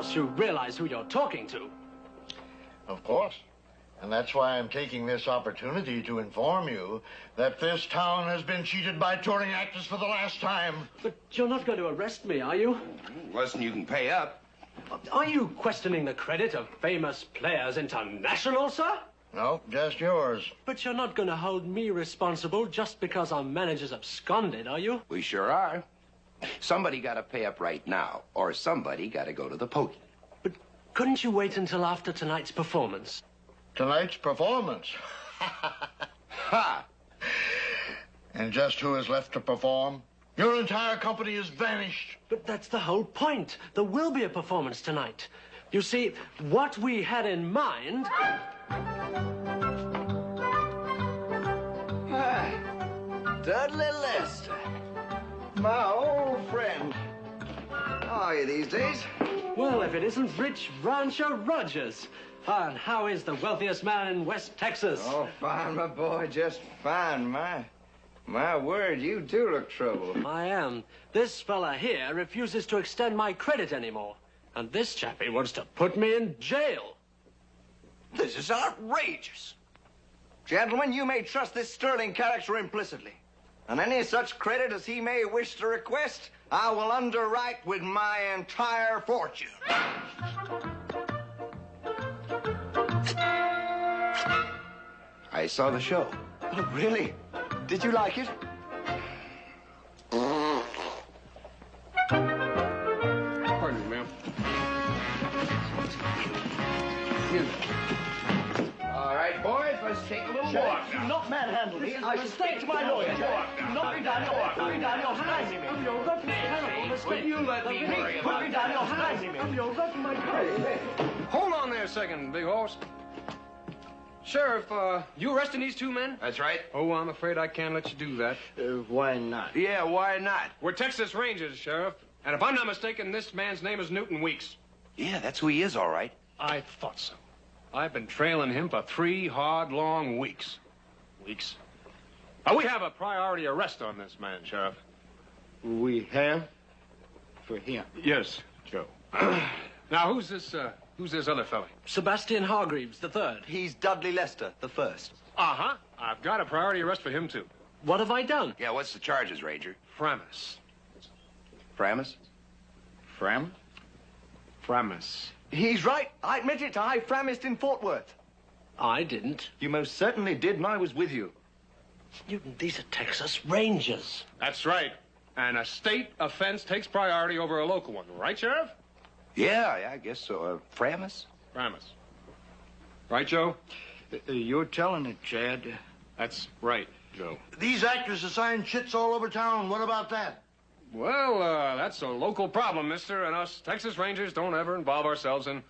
course you realize who you're talking to. Of course. And that's why I'm taking this opportunity to inform you that this town has been cheated by touring actors for the last time. But you're not going to arrest me, are you? Less than you can pay up. Are you questioning the credit of Famous Players International, sir? No, just yours. But you're not going to hold me responsible just because our manager's absconded, are you? We sure are. Somebody got to pay up right now, or somebody got to go to the pokey. But couldn't you wait until after tonight's performance? Tonight's performance? Ha! And just who is left to perform? Your entire company has vanished. But that's the whole point. There will be a performance tonight. You see, what we had in mind... Dudley Lester, my old friend. How are you these days? Well, if it isn't Rich Rancho Rogers. And how is the wealthiest man in West Texas? Oh, fine, my boy, just fine. My word, you do look troubled. I am. This fella here refuses to extend my credit anymore. And this chappie wants to put me in jail. This is outrageous. Gentlemen, you may trust this sterling character implicitly. And any such credit as he may wish to request, I will underwrite with my entire fortune. I saw the show. Oh, really? Did you like it? Pardon me, ma'am. All right, boys, let's take a little walk Do now. not manhandle me. I shall speak to my lawyer. Do not put down your hands. Will you let me worry about Put down your hands. Hold on there a second, big horse. Sheriff, you arresting these two men? That's right. Oh, I'm afraid I can't let you do that. Why not? Yeah, why not? We're Texas Rangers, Sheriff. And if I'm not mistaken, this man's name is Newton Weeks. Yeah, that's who he is, all right. I thought so. I've been trailing him for 3 hard, long weeks. We have a priority arrest on this man, Sheriff. We have? For him? Yes, Joe. Now, who's this other fella? Sebastian Hargreaves III. He's Dudley Lester, the first. Uh-huh. I've got a priority arrest for him, too. What have I done? Yeah, what's the charges, Ranger? Framus. Framus? Fram? Framus. He's right. I admit it. I frammed in Fort Worth. I didn't. You most certainly did, and I was with you. Newton, these are Texas Rangers. That's right. And a state offense takes priority over a local one, right, Sheriff? Yeah, I guess so. Framus? Framus. Right, Joe? You're telling it, Chad. That's right, Joe. These actors assign shits all over town. What about that? Well, that's a local problem, mister, and us Texas Rangers don't ever involve ourselves in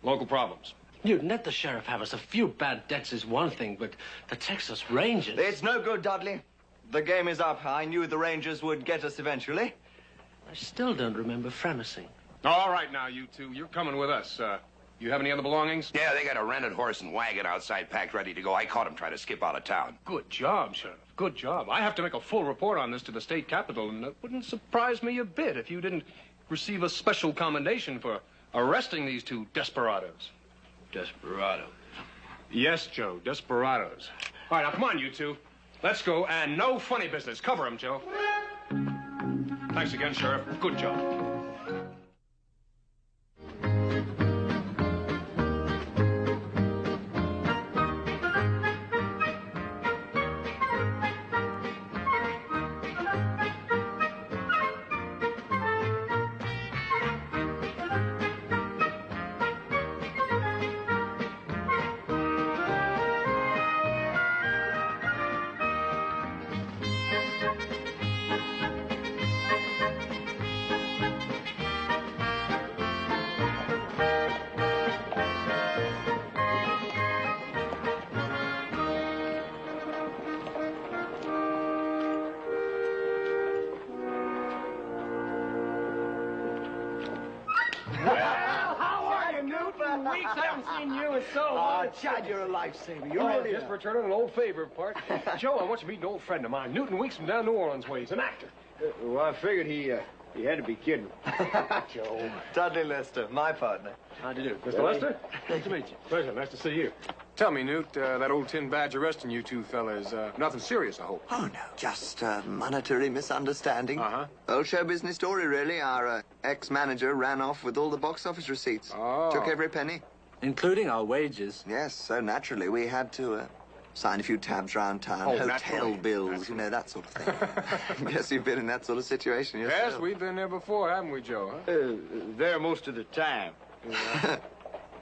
local problems. Newton, let the sheriff have us. A few bad debts is one thing, but the Texas Rangers... It's no good, Dudley. The game is up. I knew the Rangers would get us eventually. I still don't remember Framising. All right, now, you two, you're coming with us. You have any other belongings? Yeah, they got a rented horse and wagon outside packed ready to go. I caught him trying to skip out of town. Good job, Sheriff. Good job. I have to make a full report on this to the state capitol, and it wouldn't surprise me a bit if you didn't receive a special commendation for arresting these two desperados. Desperado. Yes, Joe, desperados. All right, now, come on, you two. Let's go, and no funny business. Cover him, Joe. Thanks again, Sheriff. Good job. Chad, you're a lifesaver. You Oh, really just are. returning an old favor, Part. Joe, I want you to meet an old friend of mine, Newton Weeks from down New Orleans way. He's an actor. Well, I figured You had to be kidding. Joe. Dudley Lester, my partner. How do you do? Mr. Lester? Nice to meet you. Pleasure. Nice to see you. Tell me, Newt, that old tin badge arresting you two fellas, nothing serious, I hope. Oh, no, just a monetary misunderstanding. Uh-huh. Old show business story, really. Our ex-manager ran off with all the box office receipts. Oh. Took every penny. Including our wages. Yes, so naturally we had to sign a few tabs round town. Oh, Hotel naturally. bills, you know, that sort of thing. Guess you've been in that sort of situation yourself. Yes, we've been there before, haven't we, Joe? Huh? There most of the time.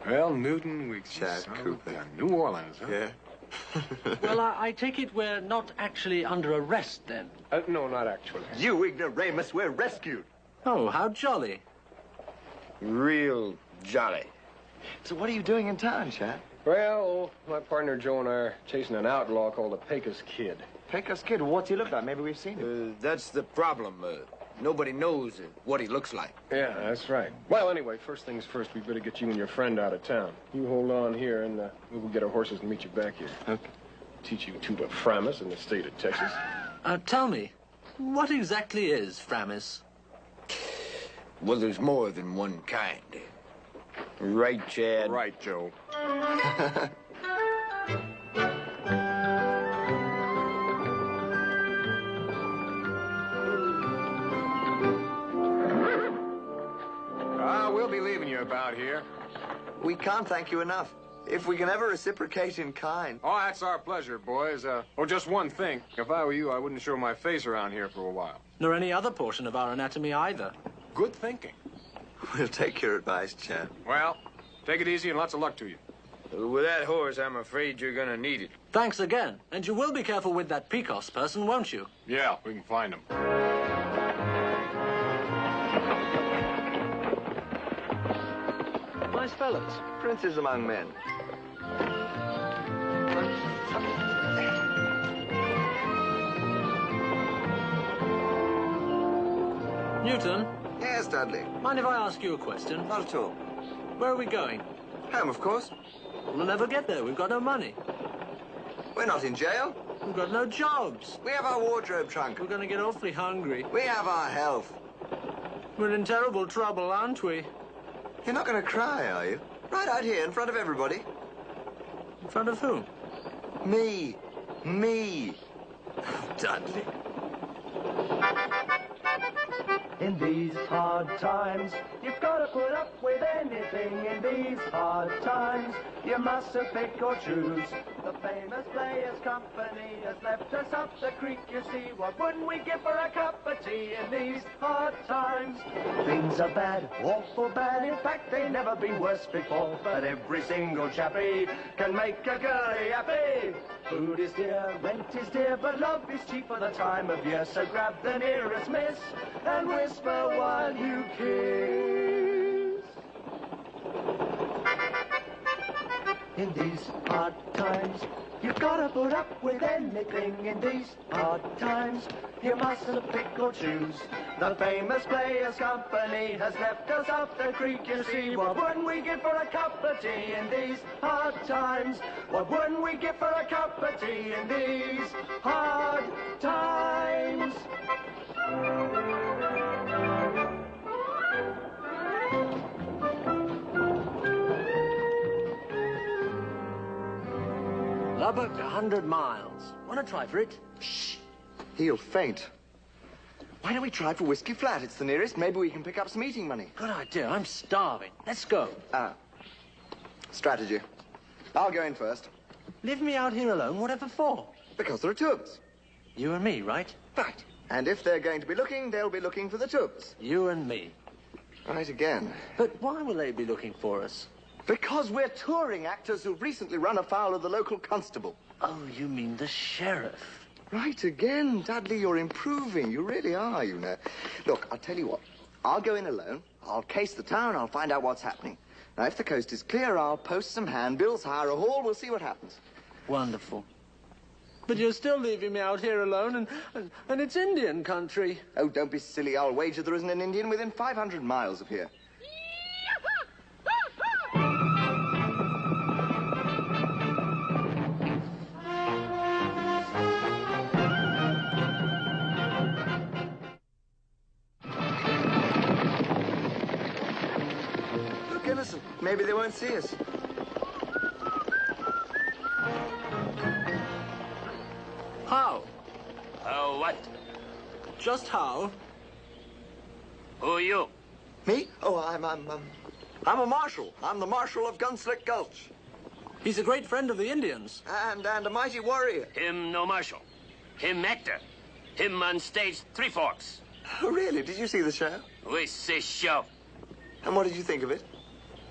Well, Newton, we Chad Cooper. New Orleans, huh? Yeah. Well, I take it we're not actually under arrest, then. No, not actually. You ignoramus, we're rescued. Oh, how jolly. Real jolly. So what are you doing in town, Chad? Well, my partner Joe and I are chasing an outlaw called the Pecos Kid. Pecos Kid, what's he look like? Maybe we've seen him. That's the problem. Nobody knows what he looks like. Yeah, that's right. Well, anyway, first things first, we better get you and your friend out of town. You hold on here, and we'll get our horses and meet you back here. Okay. Teach you two to Framus in the state of Texas. Tell me, what exactly is Framis? Well, there's more than one kind. Right, Chad? Right, Joe. We'll be leaving you about here. We can't thank you enough. If we can ever reciprocate in kind. Oh, that's our pleasure, boys. Just one thing. If I were you, I wouldn't show my face around here for a while. Nor any other portion of our anatomy either. Good thinking. We'll take your advice, Chad. Well, take it easy and lots of luck to you. With that horse, I'm afraid you're gonna need it. Thanks again. And you will be careful with that Pecos person, won't you? Yeah, we can find him. Nice fellas. Princes among men. Newton, Yes, Dudley. mind if I ask you a question? Not at all. Where are we going? Home, of course. We'll never get there. We've got no money. We're not in jail. We've got no jobs. We have our wardrobe trunk. We're going to get awfully hungry. We have our health. We're in terrible trouble, aren't we? You're not going to cry, are you? Right out here in front of everybody. In front of whom? Me. Me. Dudley. In these hard times, you've got to put up with anything. In these hard times, you mustn't pick or choose. The famous Players Company has left us up the creek, you see. What wouldn't we give for a cup of tea in these hard times? Things are bad, awful bad. In fact, they've never been worse before. But every single chappie can make a girlie happy. Food is dear, rent is dear, but love is cheap for the time of year. So grab the nearest miss and whisper while you kiss. In these hard times, you've got to put up with anything. In these hard times, you mustn't pick or choose. The famous Players Company has left us off the creek, you see. What wouldn't we give for a cup of tea in these hard times? What wouldn't we give for a cup of tea in these hard times? Lubbock, 100 miles. Want to try for it? Shh. He'll faint. Why don't we try for Whiskey Flat? It's the nearest. Maybe we can pick up some eating money. Good idea. I'm starving. Let's go. Strategy. I'll go in first. Leave me out here alone, whatever for? Because there are tubs. You and me, right? Right. And if they're going to be looking, they'll be looking for the tubs. You and me. Right again. But why will they be looking for us? Because we're touring actors who've recently run afoul of the local constable. Oh, you mean the sheriff? Right again. Dudley, you're improving. You really are, you know. Look, I'll tell you what. I'll go in alone. I'll case the town. I'll find out what's happening. Now, if the coast is clear, I'll post some handbills, hire a hall. We'll see what happens. Wonderful. But you're still leaving me out here alone, and it's Indian country. Oh, don't be silly. I'll wager there isn't an Indian within 500 miles of here. listen. Maybe they won't see us. How? Oh, what? Just how? Who are you? Me? Oh, I'm a marshal. I'm the Marshal of Gunslick Gulch. He's a great friend of the Indians. And a mighty warrior. Him no marshal. Him actor. Him on stage Three Forks. Oh, really? Did you see the show? We say show. And what did you think of it?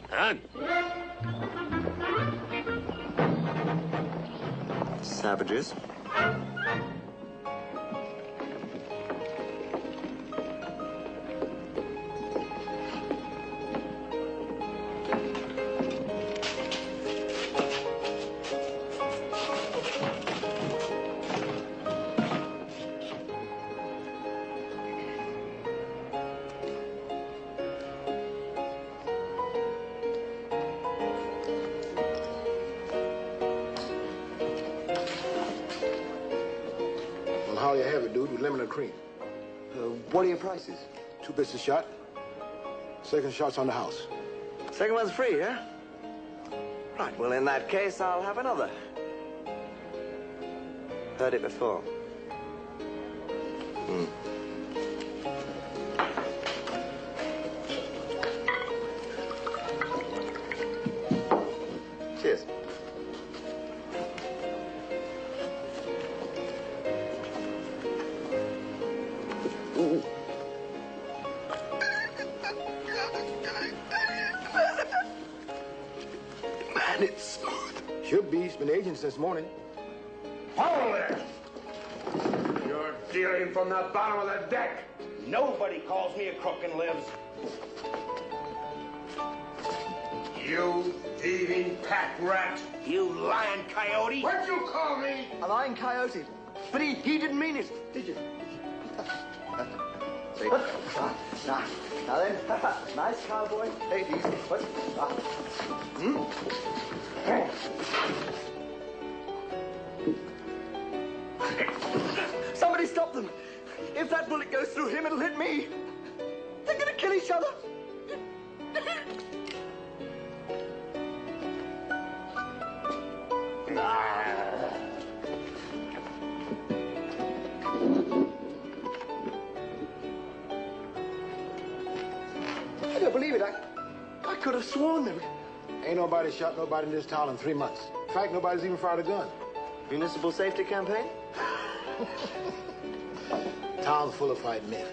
Huh? Savages. How you have it, dude, with lemon and cream? What are your prices? 2 bits a shot. Second shot's on the house. Second one's free, huh? Right, well, in that case, I'll have another. Heard it before. Cheers. Man, it's smooth. Should be. It's been aging since morning. Hold there! You're dealing from the bottom of the deck. Nobody calls me a crook and lives. You thieving pack rat! You lying coyote! What'd you call me? A lying coyote. But he didn't mean it, did you? See? Now then, nice cowboy. Take it easy. What? Somebody stop them. If that bullet goes through him, it'll hit me. They're gonna kill each other. I don't believe it. I could have sworn there. Ain't nobody shot nobody in this town in 3 months. In fact, nobody's even fired a gun. Municipal safety campaign? Town's full of fighting men,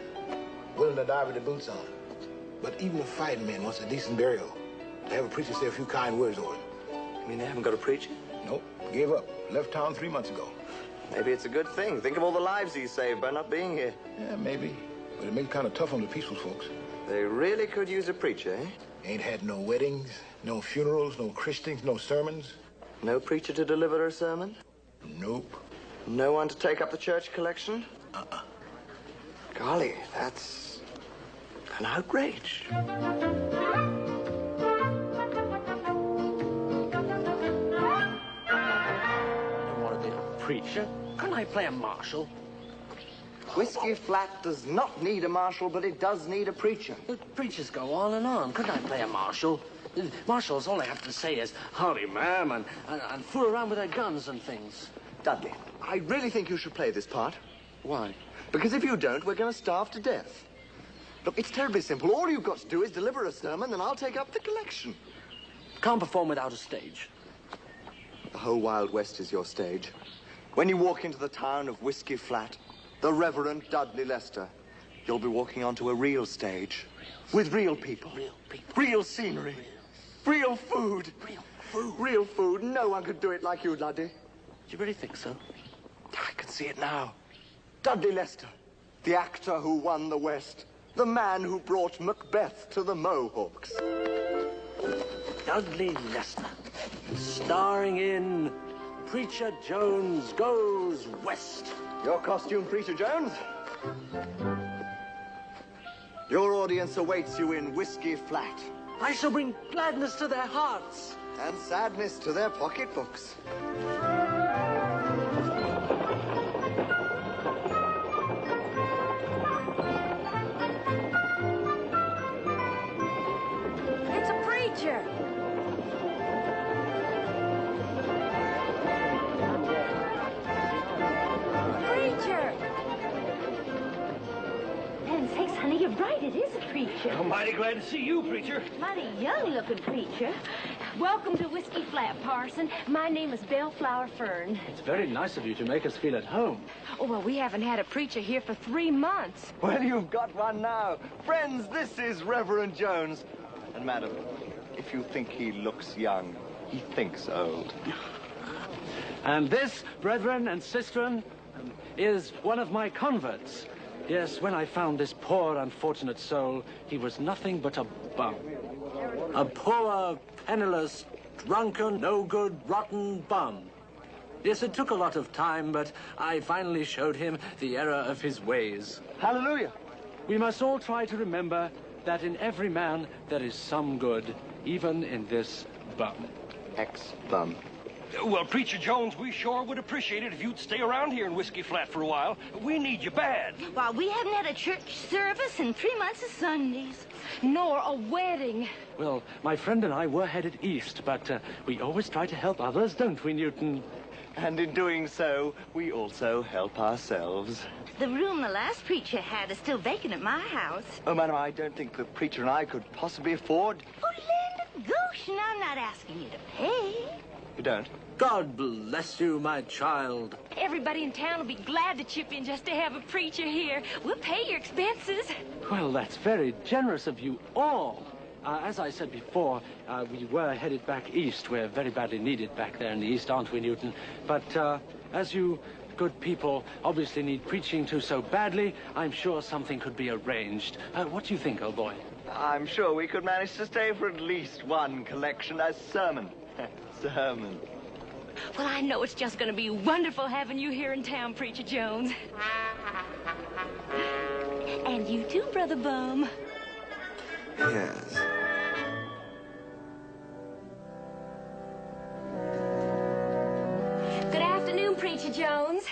willing to die with their boots on. But even a fighting man wants a decent burial. They have a preacher say a few kind words over him. You mean they haven't got a preacher? Nope, gave up. Left town 3 months ago. Maybe it's a good thing. Think of all the lives he saved by not being here. Yeah, maybe. But it makes it kind of tough on the peaceful folks. They really could use a preacher, eh? Ain't had no weddings, no funerals, no christenings, no sermons. No preacher to deliver a sermon? Nope. No one to take up the church collection? Golly, that's an outrage. I don't want to be a preacher. Couldn't I play a marshal? Whiskey Flat does not need a marshal, but it does need a preacher. The preachers go on and on. Couldn't I play a marshal? Marshals, all they have to say is, howdy, ma'am, and fool around with their guns and things. Dudley, I really think you should play this part. Why? Because if you don't, we're going to starve to death. Look, it's terribly simple. All you've got to do is deliver a sermon, then I'll take up the collection. Can't perform without a stage. The whole Wild West is your stage. When you walk into the town of Whiskey Flat, the Reverend Dudley Lester, you'll be walking onto a real stage. With real people. Real people. Real scenery. Real food. Real food. Real food. No one could do it like you, Dudley. Do you really think so? I can see it now. Dudley Lester, the actor who won the West. The man who brought Macbeth to the Mohawks. Dudley Lester, starring in Preacher Jones Goes West. Your costume, Preacher Jones. Your audience awaits you in Whiskey Flat. I shall bring gladness to their hearts. And sadness to their pocketbooks. It's a preacher! preacher. Preacher! Heaven's sakes, honey, you're right. It is a preacher. I'm mighty glad to see you, preacher. Mighty young-looking preacher. Welcome to Whiskey Flat, Parson. My name is Bellflower Fern. It's very nice of you to make us feel at home. Oh, well, we haven't had a preacher here for 3 months. Well, you've got one now. Friends, this is Reverend Jones. And, madam, if you think he looks young, he thinks old. And this, brethren and sistren, is one of my converts. Yes, when I found this poor, unfortunate soul, he was nothing but a bum. A poor, penniless, drunken, no-good, rotten bum. Yes, it took a lot of time, but I finally showed him the error of his ways. Hallelujah. We must all try to remember that in every man there is some good, even in this bum. Ex-bum. Well, Preacher Jones, we sure would appreciate it if you'd stay around here in Whiskey Flat for a while. We need you bad. Well, we haven't had a church service in 3 months of Sundays, nor a wedding. Well, my friend and I were headed east, but we always try to help others, don't we, Newton? And in doing so, we also help ourselves. The room the last preacher had is still vacant at my house. Oh, madam, I don't think the preacher and I could possibly afford... Oh, land of Goshen, I'm not asking you to pay. You don't? God bless you, my child. Everybody in town will be glad to chip in just to have a preacher here. We'll pay your expenses. Well, that's very generous of you all. As I said before, we were headed back east. We're very badly needed back there in the east, aren't we, Newton? But as you good people obviously need preaching to so badly, I'm sure something could be arranged. What do you think, old boy? I'm sure we could manage to stay for at least one collection as sermon. Sermon. Well, I know it's just going to be wonderful having you here in town, Preacher Jones. And you too, Brother Bum. Yes. Good afternoon, Preacher Jones.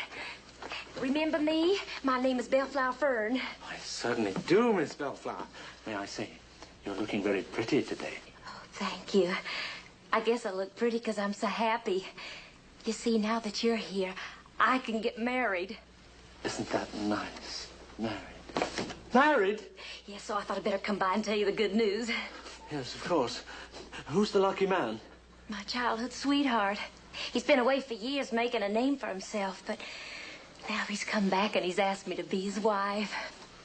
Remember me? My name is Bellflower Fern. I certainly do, Miss Bellflower. May I say, you're looking very pretty today. Oh, thank you. I guess I look pretty because I'm so happy. You see, now that you're here, I can get married. Isn't that nice? Married. Married? Yes, so I thought I'd better come by and tell you the good news. Yes, of course. Who's the lucky man? My childhood sweetheart. He's been away for years making a name for himself, but now he's come back and he's asked me to be his wife.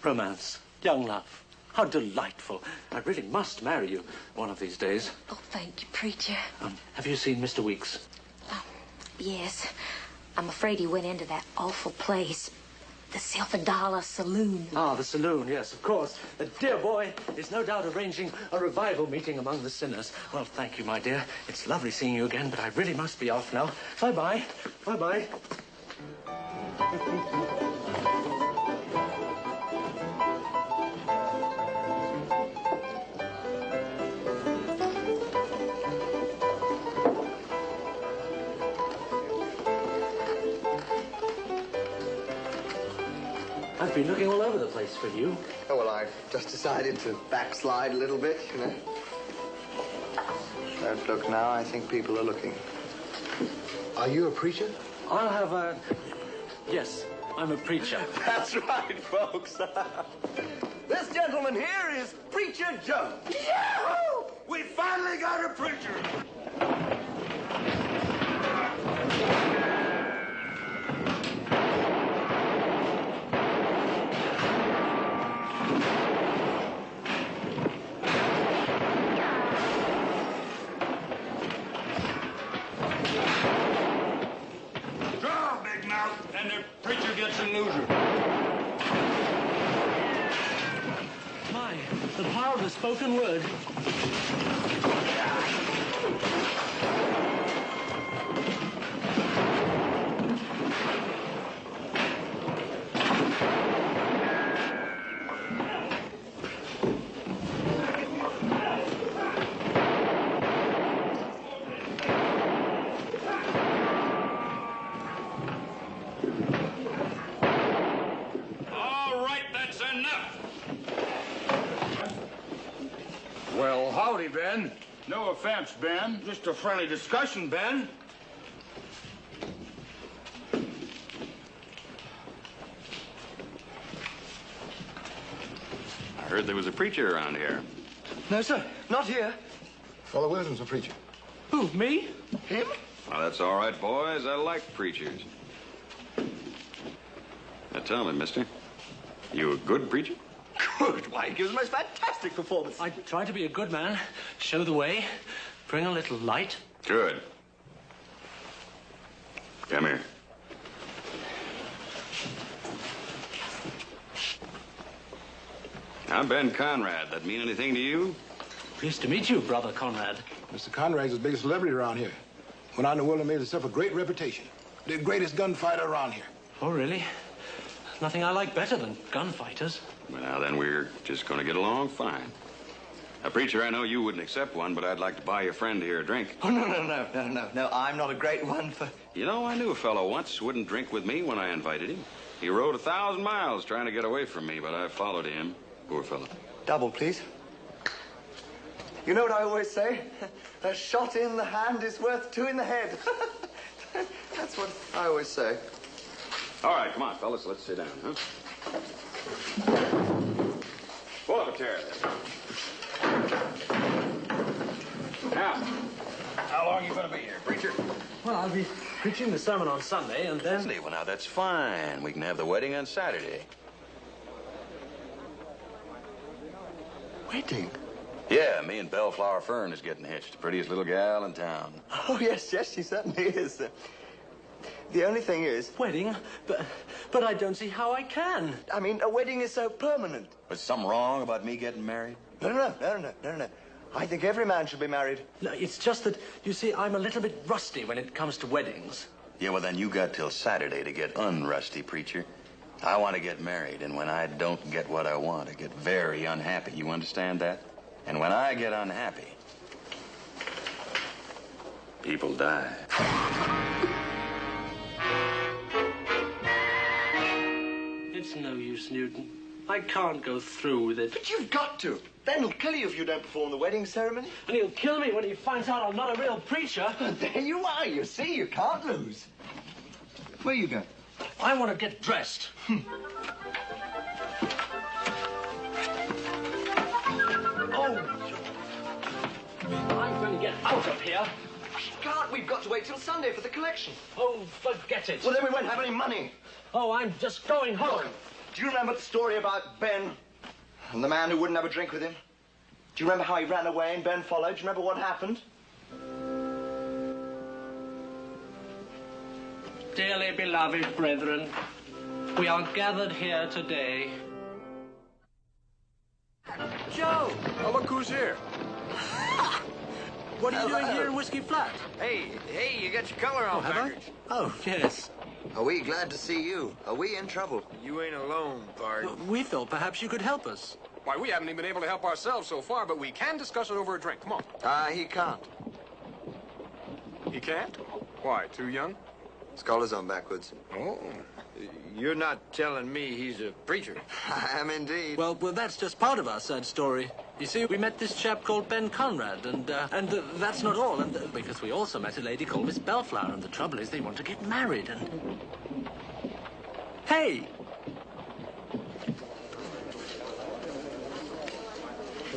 Romance. Young love. How delightful. I really must marry you one of these days. Oh, thank you, Preacher. Have you seen Mr. Weeks? Yes. I'm afraid he went into that awful place. The Silver Dollar Saloon. Ah, the saloon, yes, of course. The dear boy is no doubt arranging a revival meeting among the sinners. Well, thank you, my dear. It's lovely seeing you again, but I really must be off now. Bye-bye. Bye-bye. I've been looking all over the place for you. Oh, well, I've just decided to backslide a little bit, you know. Don't look now. I think people are looking. Are you a preacher? I'll have a... Yes, I'm a preacher. That's right, folks. This gentleman here is Preacher Jones. Yahoo! We finally got a preacher. Draw, big mouth, and the preacher gets a loser. My, the power of the spoken word. All right, that's enough. Well, howdy, Ben. No offense, Ben. Just a friendly discussion, Ben. I heard there was a preacher around here. No, sir. Not here. Father Wilson's a preacher. Who, me? Him? Well, that's all right, boys. I like preachers. Now tell me, mister, you a good preacher? Good. Why, he gives the most fantastic performance. I try to be a good man, show the way, bring a little light. Good. Come here. I'm Ben Conrad. That mean anything to you? Pleased to meet you, Brother Conrad. Mr. Conrad's the biggest celebrity around here. Went out in the world and made himself a great reputation. The greatest gunfighter around here. Oh, really? Nothing I like better than gunfighters. Well, now then, we're just going to get along fine. Now, preacher, I know you wouldn't accept one, but I'd like to buy your friend here a drink. Oh, no. I'm not a great one for... You know, I knew a fellow once who wouldn't drink with me when I invited him. He rode 1,000 miles trying to get away from me, but I followed him. Poor fellow. Double, please. You know what I always say? A shot in the hand is worth 2 in the head. That's what I always say. All right, come on, fellas, let's sit down, huh? Pull up a chair there. Now, How long you gonna be here, preacher? Well, I'll be preaching the sermon on Sunday, and then... well, now, that's fine. We can have the wedding on Saturday. Wedding? Yeah, me and Bellflower Fern is getting hitched. The prettiest little gal in town. Oh, yes, she certainly is. The only thing is... Wedding? But I don't see how I can. I mean, a wedding is so permanent. Was something wrong about me getting married? No. I think every man should be married. No, it's just that, you see, I'm a little bit rusty when it comes to weddings. Yeah, well, then you got till Saturday to get unrusty, preacher. I want to get married, and when I don't get what I want, I get very unhappy. You understand that? And when I get unhappy, people die. It's no use, Newton. I can't go through with it. But you've got to. Ben will kill you if you don't perform the wedding ceremony. And he'll kill me when he finds out I'm not a real preacher. There you are. You see, you can't lose. Where you going? I want to get dressed. I'm going to get out of here. Can't. We've got to wait till Sunday for the collection. Oh, forget it. Well, then we won't have any money. Oh, I'm just going home. Do you remember the story about Ben and the man who wouldn't have a drink with him? Do you remember how he ran away and Ben followed? Do you remember what happened? Dearly beloved brethren, we are gathered here today. Joe! Oh, look who's here. What are you doing here in Whiskey Flat? Hey, you got your color on, have I? Oh, yes. Are we glad to see you? Are we in trouble? You ain't alone, Bart. We thought perhaps you could help us. Why, we haven't even been able to help ourselves so far, but we can discuss it over a drink. Come on. He can't. He can't? Why, too young? Scholars on backwards. Oh, you're not telling me he's a preacher. I am indeed. Well, that's just part of our sad story. You see, we met this chap called Ben Conrad, and that's not all. And because we also met a lady called Miss Bellflower, and the trouble is they want to get married, and... Hey!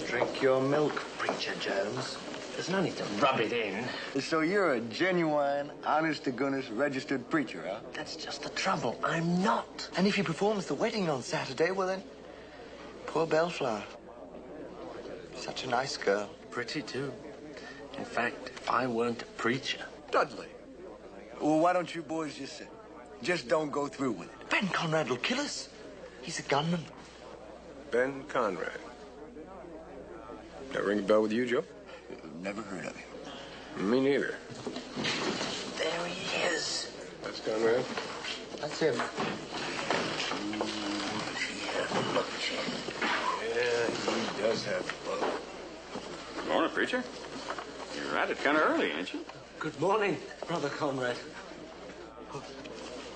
Drink your milk, Preacher Jones. There's no need to rub it in. So you're a genuine, honest-to-goodness registered preacher, huh? That's just the trouble. I'm not. And if he performs the wedding on Saturday, well then, poor Bellflower. Such a nice girl. Pretty, too. In fact, if I weren't a preacher... Dudley. Well, why don't you boys just sit? Just don't go through with it. Ben Conrad will kill us. He's a gunman. Ben Conrad. That ring a bell with you, Joe? Never heard of him. Me neither. There he is. That's Conrad? That's him. Yeah, he does have luck. Morning, preacher. You're at it kind of early, ain't you? Good morning, Brother Conrad.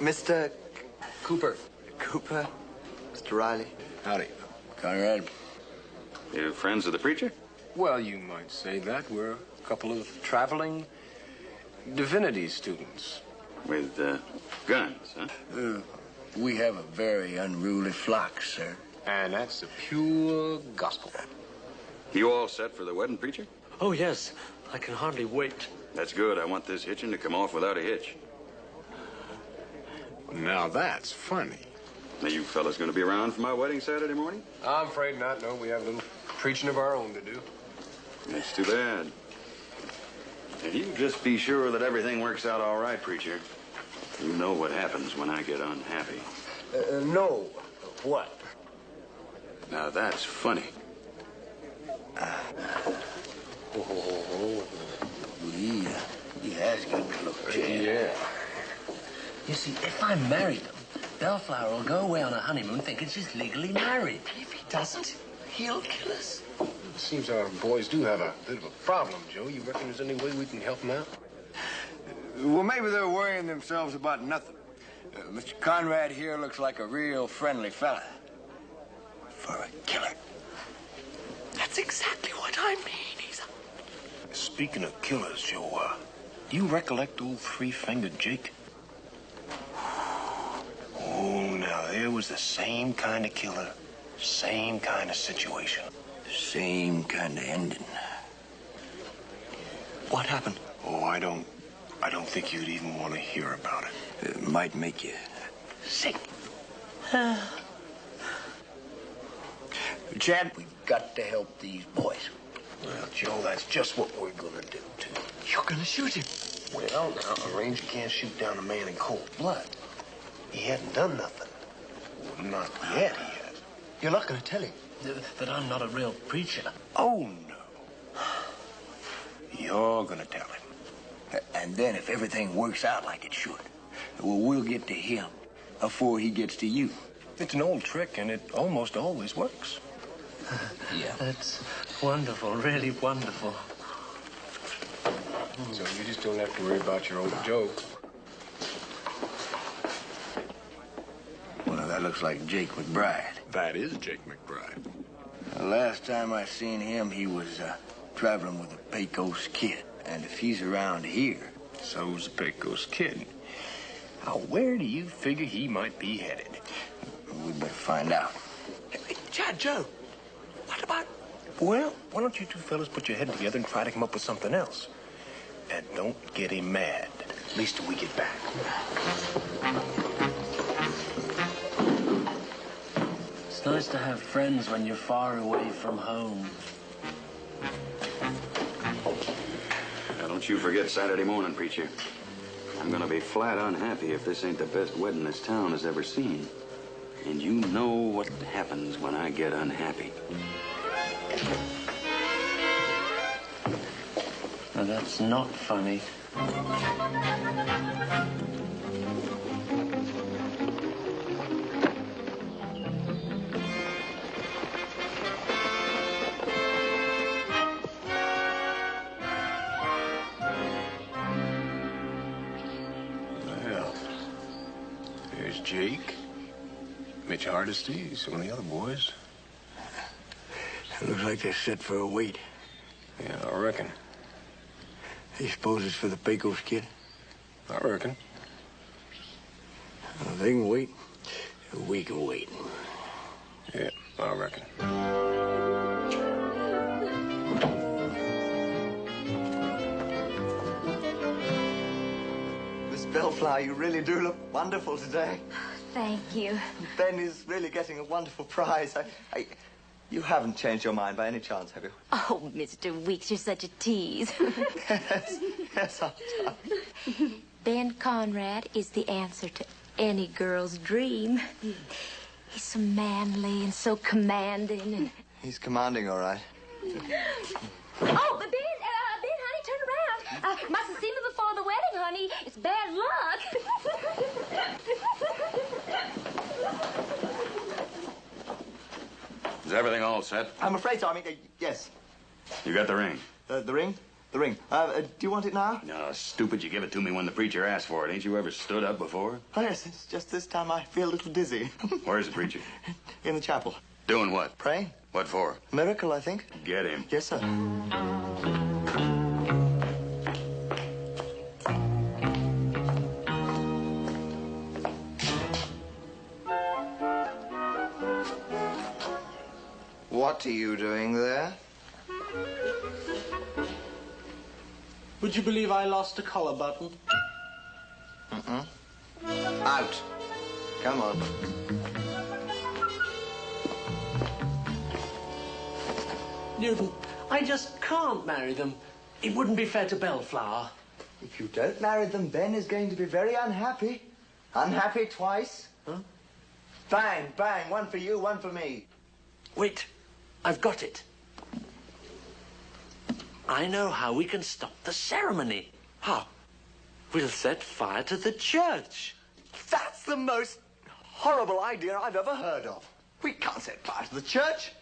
Mr. Cooper. Cooper. Mr. Riley. Howdy, Conrad. You friends of the preacher? Well, you might say that. We're a couple of traveling divinity students. With, guns, huh? We have a very unruly flock, sir. And that's the pure gospel. You all set for the wedding, preacher? Oh, yes. I can hardly wait. That's good. I want this hitching to come off without a hitch. Now that's funny. Now, you fellas gonna be around for my wedding Saturday morning? I'm afraid not. No, we have a little preaching of our own to do. That's too bad. And you just be sure that everything works out all right, preacher. You know what happens when I get unhappy. No. What? Now, that's funny. He has good look, Jay. Yeah. You see, if I marry them, Bellflower will go away on a honeymoon thinking she's legally married. If he doesn't, he'll kill us. It seems our boys do have a bit of a problem, Joe. You reckon there's any way we can help them out? Well, maybe they're worrying themselves about nothing. Mr. Conrad here looks like a real friendly fella. For a killer. That's exactly what I mean. Speaking of killers, Joe, do you recollect old three-fingered Jake? Oh, now, there was the same kind of killer, same kind of situation. Same kind of ending. What happened? Oh, I don't think you'd even want to hear about it. It might make you sick. Chad, we've got to help these boys. Well, Joe, that's just what we're gonna do, too. You're gonna shoot him? Well, now, a ranger can't shoot down a man in cold blood. He hadn't done nothing. Not yet, he has. You're not gonna tell him? That I'm not a real preacher. Oh, no. You're gonna tell him. And then if everything works out like it should, well, we'll get to him before he gets to you. It's an old trick, and it almost always works. Yeah. That's wonderful, really wonderful. So you just don't have to worry about your old Joe. Well, now, that looks like Jake McBride. That is Jake McBride. The last time I seen him, he was traveling with a Pecos kid. And if he's around here... So's the Pecos kid. Now, where do you figure he might be headed? We better find out. Hey, Chad, Joe, what about... Well, why don't you two fellas put your head together and try to come up with something else? And don't get him mad, at least till we get back. It's nice to have friends when you're far away from home. Now, don't you forget Saturday morning, preacher. I'm gonna be flat unhappy if this ain't the best wedding this town has ever seen. And you know what happens when I get unhappy. Now, that's not funny. Well, there's Jake. Mitch Hardesty, some of the other boys. It looks like they're set for a wait. Yeah, I reckon. You suppose it's for the Pecos kid? I reckon. Well, they can wait. We can wait. Yeah, I reckon. Miss Bellflower, you really do look wonderful today. Thank you. Ben is really getting a wonderful prize. You haven't changed your mind by any chance, have you? Oh, Mr. Weeks, you're such a tease. Yes, I'm sorry. Ben Conrad is the answer to any girl's dream. He's so manly and so commanding. And... He's commanding, all right. Oh, Ben, honey, turn around. Mustn't see me before the wedding, honey. It's bad luck. Is everything all set? I'm afraid so. I mean, yes. You got the ring? The ring? The ring. Do you want it now? No, stupid. You give it to me when the preacher asked for it. Ain't you ever stood up before? Oh, yes. It's just this time I feel a little dizzy. Where's the preacher? In the chapel. Doing what? Praying. What for? Miracle, I think. Get him. Yes, sir. What are you doing there? Would you believe I lost a collar button? Out. Come on. Newton, I just can't marry them. It wouldn't be fair to Bellflower. If you don't marry them, Ben is going to be very unhappy. Unhappy twice. Huh? Bang, bang. One for you, one for me. Wait, I've got it. I know how we can stop the ceremony. How? We'll set fire to the church. That's the most horrible idea I've ever heard of. We can't set fire to the church.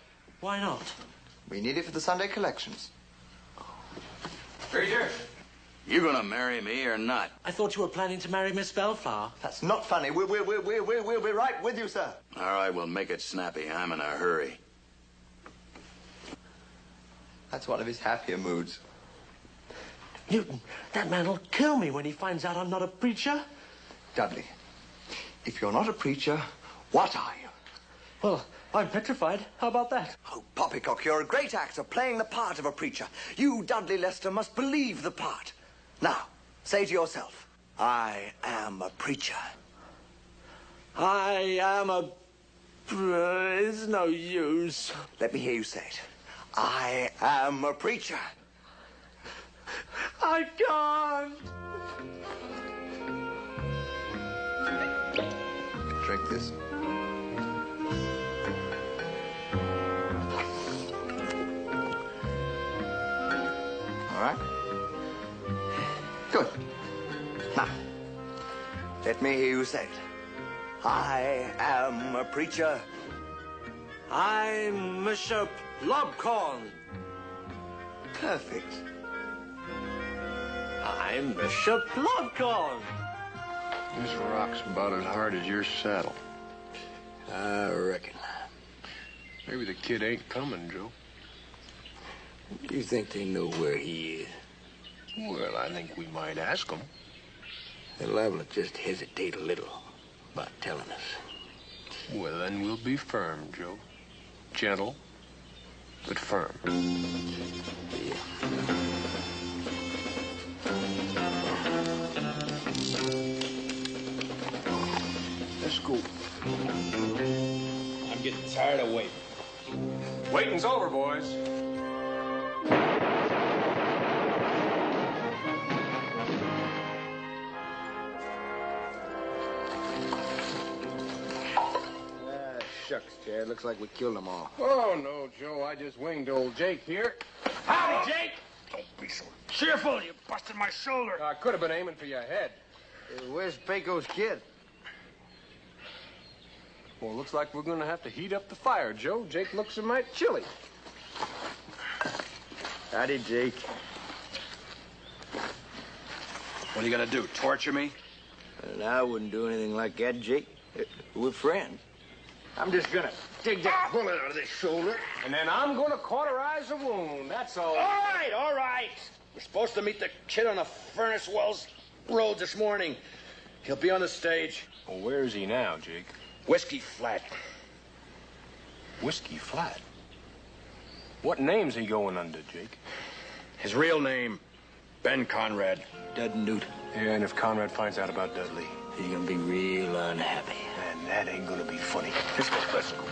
Why not? We need it for the Sunday collections. Preacher, you gonna marry me or not? I thought you were planning to marry Miss Bellflower. That's not funny. We'll be right with you, sir. All right, we'll make it snappy. I'm in a hurry. That's one of his happier moods. Newton, that man will kill me when he finds out I'm not a preacher. Dudley, if you're not a preacher, what are you? Well, I'm petrified. How about that? Oh, Poppycock, you're a great actor playing the part of a preacher. You, Dudley Lester, must believe the part. Now, say to yourself, I am a preacher. I am a... It's no use. Let me hear you say it. I am a preacher. I can't. Drink this. All right. Good. Now, let me hear you say it. I am a preacher. I'm Bishop Lobcorn. Perfect. I'm Bishop Lobcorn. This rock's about as hard as your saddle. I reckon. Maybe the kid ain't coming, Joe. You think they know where he is? Well, I think we might ask him. They're liable to just hesitate a little about telling us. Well, then we'll be firm, Joe. Gentle, but firm. Yeah. Let's go. I'm getting tired of waiting. Waiting's over, boys. Shucks, Chad. Looks like we killed them all. Oh, no, Joe. I just winged old Jake here. Howdy, Jake! Don't be so cheerful. You busted my shoulder. I could have been aiming for your head. Where's Paco's kid? Well, looks like we're going to have to heat up the fire, Joe. Jake looks a mite chilly. Howdy, Jake. What are you gonna do, torture me? And I wouldn't do anything like that, Jake. We're friends. I'm just gonna dig that bullet out of this shoulder. And then I'm going to cauterize the wound. That's all. All right. We're supposed to meet the kid on the Furnace Wells Road this morning. He'll be on the stage. Well, where is he now, Jake? Whiskey Flat. Whiskey Flat? What name's he going under, Jake? His real name, Ben Conrad. Dud Newton. Yeah, and if Conrad finds out about Dudley, He's gonna be real unhappy. man, that ain't gonna be funny. Let's go, let's go.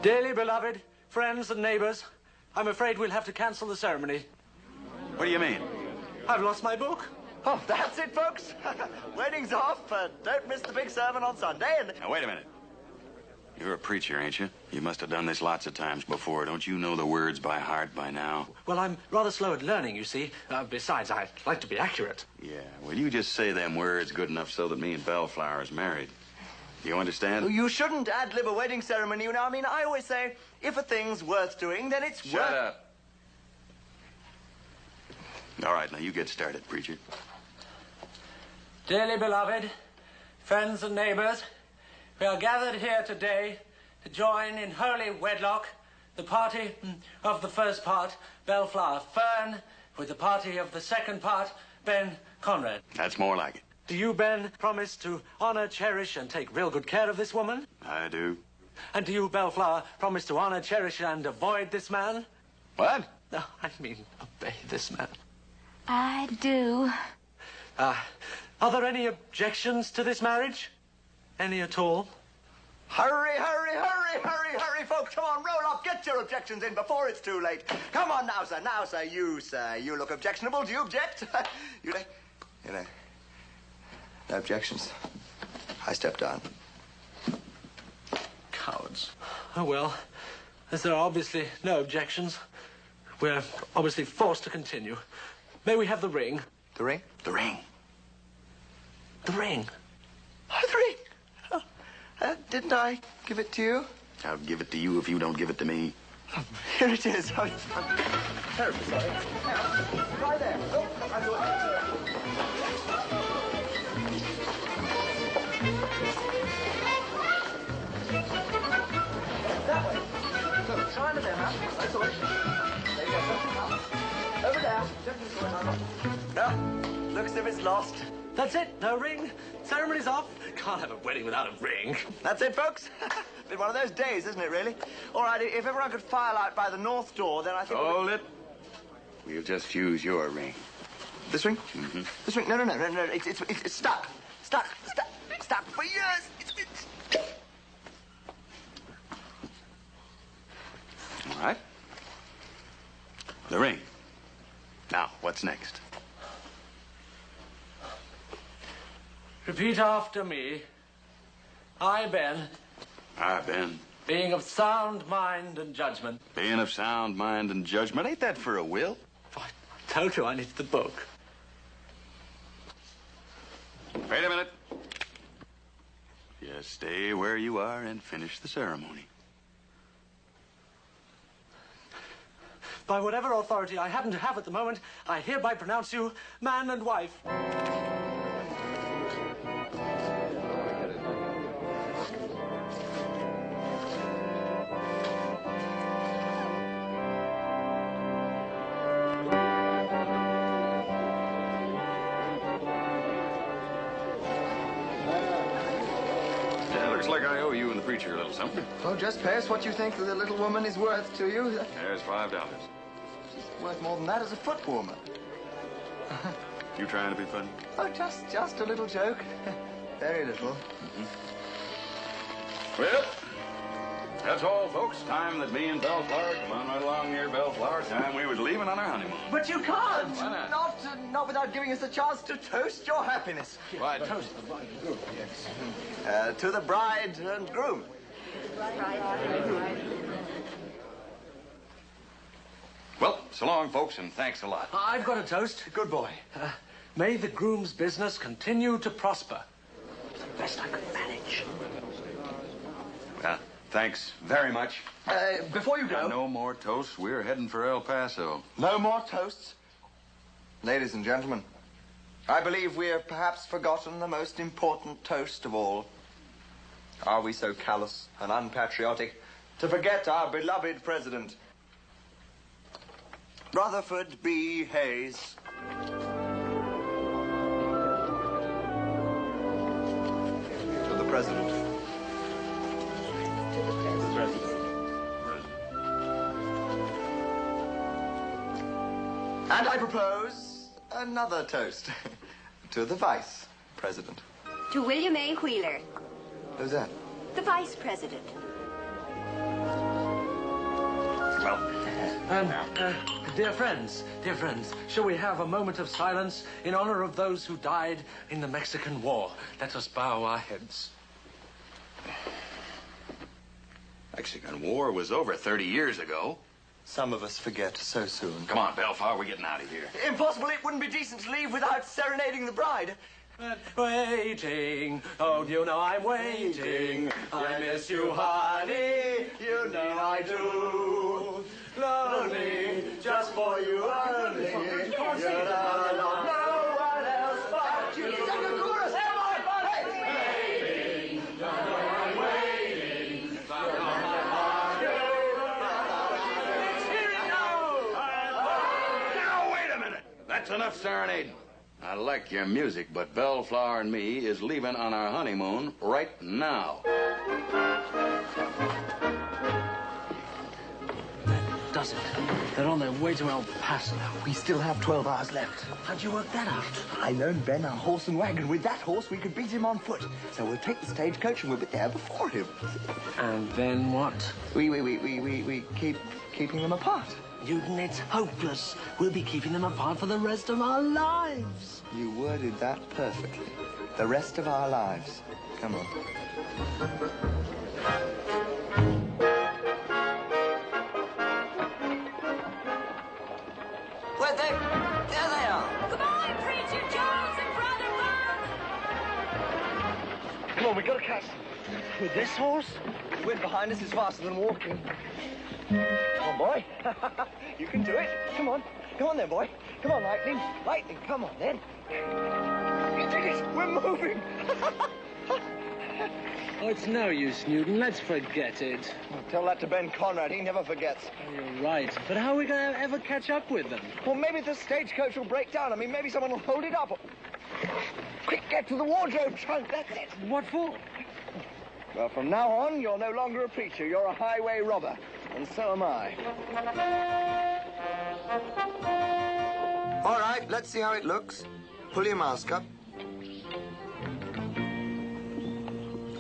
Dearly beloved, friends and neighbors, I'm afraid we'll have to cancel the ceremony. What do you mean? I've lost my book. Oh, that's it, folks. Wedding's off. Don't miss the big sermon on Sunday. And Now, wait a minute. You're a preacher, ain't you? You must have done this lots of times before. Don't you know the words by heart by now? Well, I'm rather slow at learning, you see. Besides, I like to be accurate. Yeah, well, you just say them words good enough so that me and Bellflower's married. You understand? you shouldn't ad-lib a wedding ceremony, you know. I mean, I always say, if a thing's worth doing, then it's Shut up. All right, now you get started, preacher. Dearly beloved, friends and neighbors, we are gathered here today to join in holy wedlock the party of the first part, Bellflower Fern, with the party of the second part, Ben Conrad. That's more like it. Do you, Ben, promise to honor, cherish, and take real good care of this woman? I do. And do you, Bellflower, promise to honor, cherish, and avoid this man? What? No, I mean obey this man. I do. Are there any objections to this marriage? Any at all? Hurry, hurry, hurry, hurry, hurry, folks. Come on, roll up. Get your objections in before it's too late. Come on now, sir. Now, sir. You look objectionable. Do you object? You know. No objections. I step down. Cowards. Oh, well, as there are obviously no objections, we're obviously forced to continue. May we have the ring? The ring? The ring. The ring. Oh, the ring. Oh, didn't I give it to you? I'll give it to you if you don't give it to me. Here it is. I'm terribly sorry. Right there. Oh, I thought... That way. So, try under there, man. I saw it. There you go. Over there. No, looks as if it's lost. That's it. No ring. Ceremony's off. Can't have a wedding without a ring. That's it, folks. Been one of those days, isn't it, really? All right, if everyone could file out by the north door, then I think... Hold it. We'll just fuse your ring. This ring? Mm-hmm. This ring? No. It's stuck. Stuck for years. All right. The ring. Now, what's next? Repeat after me. I, Ben. I, Ben. Being of sound mind and judgment. Being of sound mind and judgment. Ain't that for a will? I told you I needed the book. Wait a minute. Just stay where you are and finish the ceremony. By whatever authority I happen to have at the moment, I hereby pronounce you man and wife. Like I owe you and the preacher a little something. Well, just pay us what you think the little woman is worth to you. There's $5. She's worth more than that as a foot warmer. You trying to be funny? Oh, just a little joke. Very little. Well, that's all, folks. Time that me and Bellflower come on right along here, Bellflower. Time we was leaving on our honeymoon. But you can't. Why not? Not without giving us the chance to toast your happiness. Why? Toast the bride and groom. Yes. To the bride and groom. Well, so long, folks, and thanks a lot. I've got a toast. Good boy. May the groom's business continue to prosper. The best I could manage. Well, thanks very much. Before you go... No more toasts. We're heading for El Paso. No more toasts? Ladies and gentlemen, I believe we have perhaps forgotten the most important toast of all. Are we so callous and unpatriotic to forget our beloved president, Rutherford B. Hayes? To the president. To the president. And I propose another toast to the vice president. To William A. Wheeler, Who's that? the vice president. Well, Dear friends, shall we have a moment of silence in honor of those who died in the Mexican War? Let us bow our heads. Mexican War was over 30 years ago. Some of us forget so soon. Come on, Bellflower, we're getting out of here. Impossible. It wouldn't be decent to leave without serenading the bride. Waiting, oh, you know I'm waiting. I miss you, honey, you know I do. Lonely, just for you only. You know no one else but you. It's like a chorus. Hey, waiting, I'm waiting. Let's hear it now. Now, wait a minute. That's enough serenading. I like your music, but Bellflower and me is leaving on our honeymoon right now. That does it. They're on their way to El Paso. We still have 12 hours left. How'd you work that out? I loaned Ben a horse and wagon. With that horse, we could beat him on foot. So we'll take the stagecoach and we'll be there before him. And then what? We keep keeping them apart. Newton, it's hopeless. We'll be keeping them apart for the rest of our lives. You worded that perfectly. The rest of our lives. Come on. Where'd they? There they are. Come on, Preacher Jones and Brother Bud. Come on, we gotta catch them. With this horse? The wind behind us is faster than walking. Come on, boy. You can do it. Come on. Come on then, boy. Come on, Lightning. Lightning, come on then. You did it. We're moving. Oh, it's no use, Newton. Let's forget it. Tell that to Ben Conrad. He never forgets. Oh, you're right. But how are we going to ever catch up with them? Well, maybe the stagecoach will break down. I mean, maybe someone will hold it up. Quick, get to the wardrobe trunk. That's it. What for? Well, from now on, you're no longer a preacher. You're a highway robber. And so am I. All right, let's see how it looks. Pull your mask up.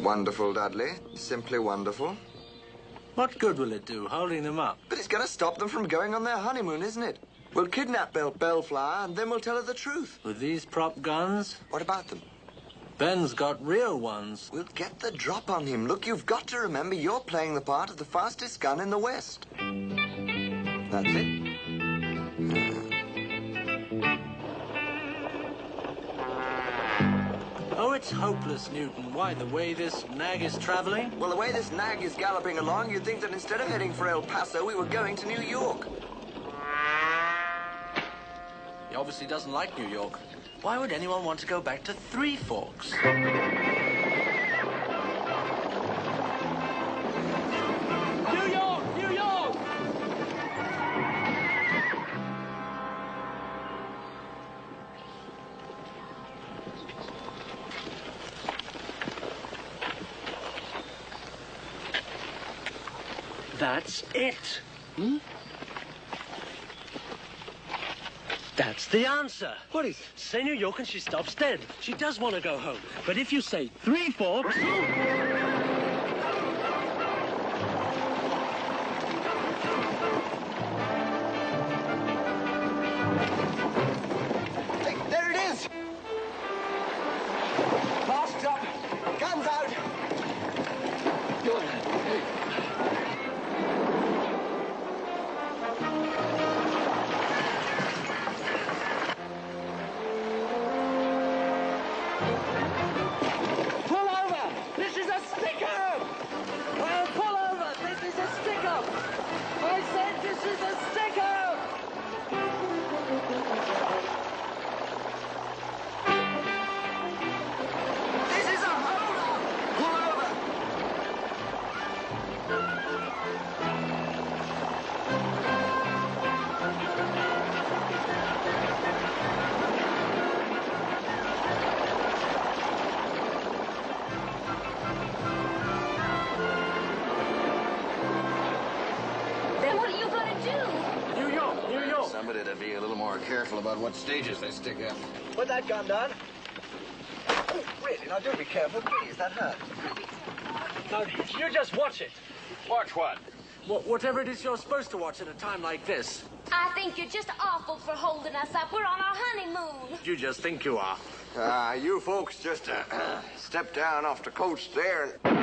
Wonderful, Dudley. Simply wonderful. What good will it do, holding them up? But it's going to stop them from going on their honeymoon, isn't it? We'll kidnap Bellflower, and then we'll tell her the truth. With these prop guns? What about them? Ben's got real ones. We'll get the drop on him. Look, you've got to remember you're playing the part of the fastest gun in the West. That's it. Oh, it's hopeless, Newton. Why, the way this nag is traveling? Well, the way this nag is galloping along, you'd think that instead of heading for El Paso, we were going to New York. He obviously doesn't like New York. Why would anyone want to go back to Three Forks? New York! New York! That's it. Hmm? That's the answer. What is it? Say New York and she stops dead. She does want to go home. But if you say Three Forks... Hey, there it is! Masks up, guns out. Good. Pull over! This is a stick-up! Well, pull over! This is a stick-up! I said this is a stick-up! This is a hold-up! Pull over! Then what are you going to do? New York! New York! Somebody to be a little more careful about what stages they stick up. Put that gun down. Oh, really? Now, do be careful, please. That hurt. Now, you just watch it. Watch what? Whatever it is you're supposed to watch at a time like this. I think you're just awful for holding us up. We're on our honeymoon. You just think you are. You folks just step down off the coach there and...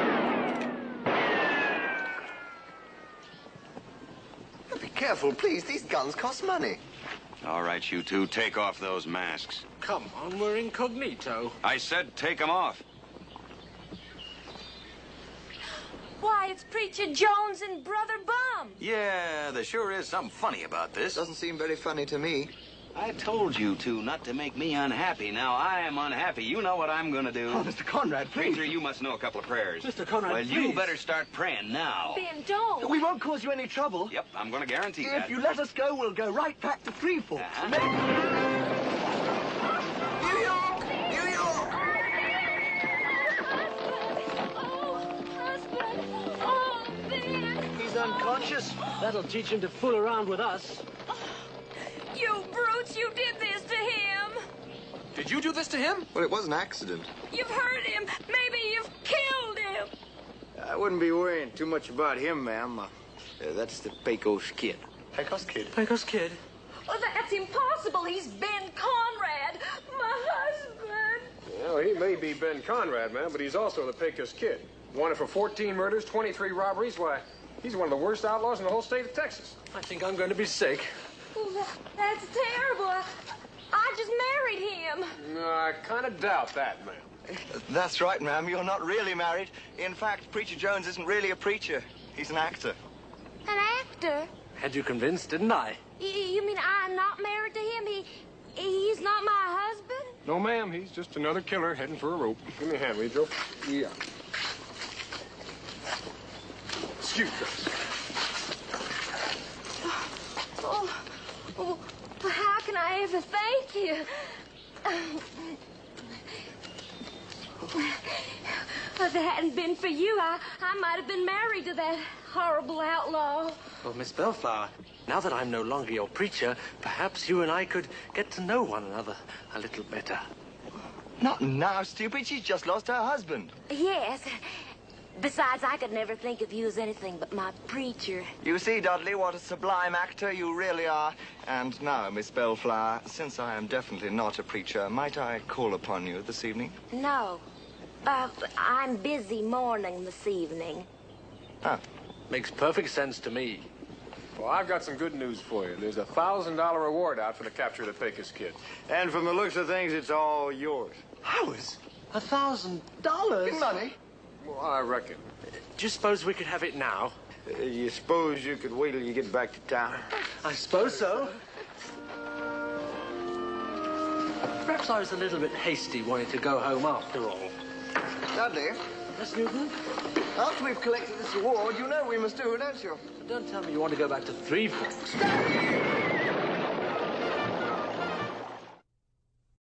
Be careful, please. These guns cost money. All right, you two, take off those masks. Come on, we're incognito. I said take them off. Why, it's Preacher Jones and Brother Bum. Yeah, there sure is something funny about this. Doesn't seem very funny to me. I told you two not to make me unhappy. Now I am unhappy. You know what I'm gonna do. Oh, Mr. Conrad, please. Preacher, you must know a couple of prayers. Mr. Conrad, well, please. you better start praying now. Ben, don't. We won't cause you any trouble. Yep, I'm gonna guarantee that. If you let us go, we'll go right back to Three Forks. Uh-huh. New York! New York! Oh, Ben. He's unconscious. That'll teach him to fool around with us. You brutes, you did this to him. Did you do this to him? Well, it was an accident. You've hurt him. Maybe you've killed him. I wouldn't be worrying too much about him, ma'am. That's the Pecos kid. Pecos kid. Pecos kid? Well, that's impossible. He's Ben Conrad, my husband. Well, he may be Ben Conrad, man, but he's also the Pecos kid. Wanted for 14 murders, 23 robberies. Why, he's one of the worst outlaws in the whole state of Texas. I think I'm going to be sick. Oh, that's terrible. I just married him. No, I kind of doubt that, ma'am. That's right, ma'am. You're not really married. In fact, Preacher Jones isn't really a preacher. He's an actor. An actor? Had you convinced, didn't I? You mean I'm not married to him? He's not my husband? No, ma'am. He's just another killer heading for a rope. Give me a hand, will you, Joe? Yeah. Excuse us. Oh, how can I ever thank you? If it hadn't been for you, I might have been married to that horrible outlaw. Well, Miss Bellflower, now that I'm no longer your preacher, perhaps you and I could get to know one another a little better. Not now, stupid. She's just lost her husband. Yes. Besides, I could never think of you as anything but my preacher. You see, Dudley, what a sublime actor you really are. And now, Miss Bellflower, since I am definitely not a preacher, might I call upon you this evening? No. I'm busy mourning this evening. Oh. Makes perfect sense to me. Well, I've got some good news for you. There's a $1,000 reward out for the capture of the Pecos kid. And from the looks of things, it's all yours. Ours? $1,000? Big money. Well, I reckon. Do you suppose we could have it now? You suppose you could wait till you get back to town? I suppose so. Perhaps I was a little bit hasty wanting to go home after all. Dudley? Yes, Newton? After we've collected this reward, you know we must do, don't you? Don't tell me you want to go back to Three Forks.